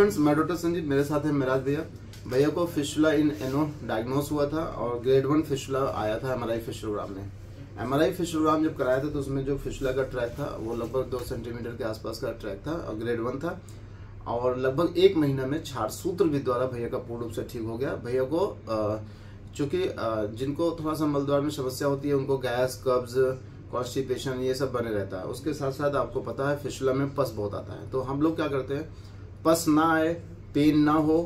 Friends, मैं doctor Sanjeev, मेरे साथ है मिराज भैया। भैया को फिस्टुला इन एनो डायग्नोस हुआ था और ग्रेड 1 फिस्टुला आया था एमआरआई फिस्टुलोग्राम में। एमआरआई फिस्टुलोग्राम जब कराया था तो उसमें जो फिस्टुला का ट्रैक था वो लगभग 2 सेंटीमीटर के आसपास का ट्रैक था और ग्रेड 1 था। और लगभग 1 महीना में क्षार सूत्र विधि द्वारा भैया का पूर्ण रूप से ठीक हो गया। भैया को चूंकि जिनको थोड़ा सा मलद्वार में समस्या होती है उनको गैस, कब्ज, कॉन्स्टिपेशन ये सब बने रहता है। उसके साथ साथ आपको पता है फिस्टुला में पस बहुत आता है, तो हम लोग क्या करते हैं, पस ना आए, पेन ना हो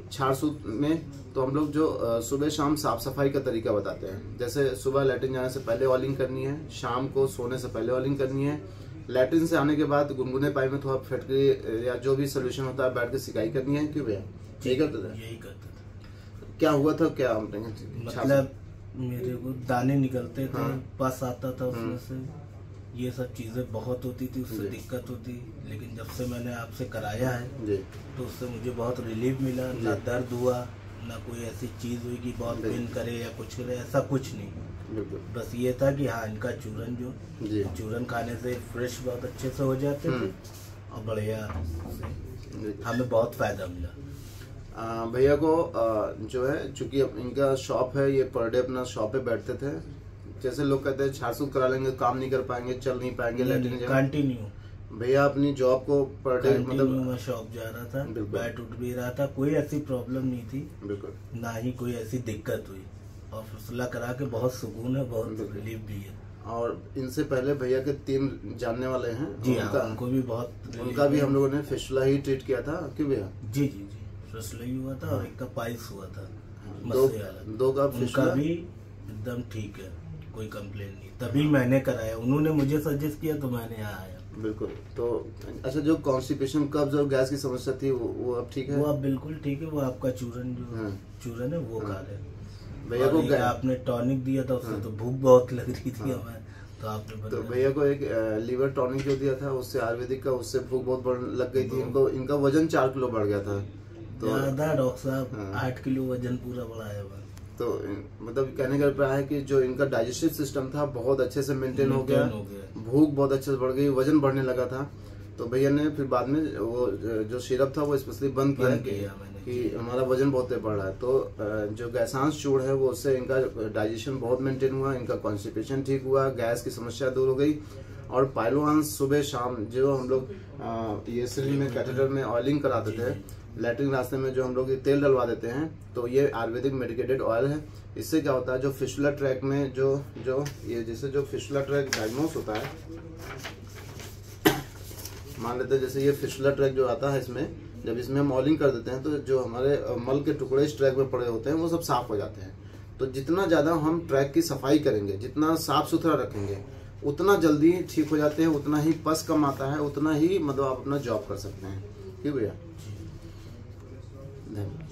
क्षार सूत्र में, तो हम लोग जो सुबह शाम साफ सफाई का तरीका बताते हैं। जैसे सुबह लैट्रिन जाने से पहले ऑयलिंग करनी है, शाम को सोने से पहले ऑयलिंग करनी है, लैट्रिन से आने के बाद गुनगुने पानी में थोड़ा फिटकरी या जो भी सोल्यूशन होता है बैठ के सिकाई करनी है। क्यों भैया यही करते थे? यही करते थे। क्या हुआ था, क्या मतलब मेरे को दाने निकलते थे, पस आता था उसमें से, ये सब चीजें बहुत होती थी, उससे दिक्कत होती। लेकिन जब से मैंने आपसे कराया है तो उससे मुझे बहुत रिलीफ मिला। ना दर्द हुआ, ना कोई ऐसी चीज हुई कि बहुत पेन करे या कुछ करे, ऐसा कुछ नहीं। बस ये था कि हाँ, इनका चूरन खाने से फ्रेश बहुत अच्छे से हो जाते थे और बढ़िया हमें बहुत फायदा मिला। भैया को जो है, चूंकि इनका शॉप है, ये पर डे अपना शॉप पे बैठते थे। जैसे लोग कहते हैं क्षार सूत्र करा लेंगे, काम नहीं कर पाएंगे, चल नहीं पाएंगे, कंटिन्यू भैया अपनी जॉब को पर डे मतलब मैं शॉप जा रहा था, बैठ उठ भी रहा था, कोई ऐसी प्रॉब्लम नहीं थी, बिल्कुल ना ही कोई ऐसी दिक्कत हुई। और फिस्टुला करा के बहुत सुकून है, बहुत रिलीफ भी है। और इनसे पहले भैया के 3 जानने वाले हैं जी, उनको भी बहुत, उनका भी हम लोगों ने फिस्टुला ही ट्रीट किया था। क्यों भैया? जी जी जी, फिस्टुला ही हुआ था और एक का पाइल्स हुआ था। दो का फिस्टुला भी एकदम ठीक है, कोई कंप्लेन नहीं। तभी मैंने कराया, उन्होंने मुझे सजेस्ट किया तो मैंने यहाँ आया। बिल्कुल। तो अच्छा, जो कॉन्स्टिपेशन, कब्ज और गैस की समस्या थी वो अब ठीक है? वो अब बिल्कुल ठीक है। वो आपका चूरन है वो खा रहे। भैया को आपने टॉनिक दिया था, उससे तो भूख बहुत लग रही थी हमें, तो आपने तो भैया को एक लीवर टॉनिक जो दिया था उससे आयुर्वेदिक का, उससे भूख बहुत लग गई थी इनको। इनका वजन 4 किलो बढ़ गया था। तो डॉक्टर साहब 8 किलो वजन पूरा बढ़ाया हुआ। तो मतलब कहने का अभिप्राय है कि जो इनका डाइजेस्टिव सिस्टम था बहुत अच्छे से मेंटेन हो गया, भूख बहुत अच्छे से बढ़ गई, वजन बढ़ने लगा था। तो भैया ने फिर बाद में वो जो सिरप था वो स्पेशली बंद किया कि हमारा वजन बहुत बढ़ रहा है। तो जो गैसांश चूर्ण है वो उससे इनका डाइजेशन बहुत मेंटेन हुआ, इनका कॉन्स्टिपेशन ठीक हुआ, गैस की समस्या दूर हो गई। और पाइलोवांस सुबह शाम जो हम लोग ये शरीर में कैथेटर में ऑयलिंग कराते थे, लैट्रिन रास्ते में जो हम लोग ये तेल डलवा देते हैं, तो ये आयुर्वेदिक मेडिकेटेड ऑयल है। इससे क्या होता है, जो फिस्टुला ट्रैक में जो ये जैसे जो फिस्टुला ट्रैक डायग्नोस होता है, मान लेते हैं जैसे ये फिस्टुला ट्रैक जो आता है, इसमें जब इसमें हम ऑयलिंग कर देते हैं तो जो हमारे मल के टुकड़े इस ट्रैक में पड़े होते हैं वो सब साफ हो जाते हैं। तो जितना ज्यादा हम ट्रैक की सफाई करेंगे, जितना साफ सुथरा रखेंगे, उतना जल्दी ठीक हो जाते हैं, उतना ही पस कम आता है, उतना ही मतलब आप अपना जॉब कर सकते हैं। ठीक भैया? धन्यवाद।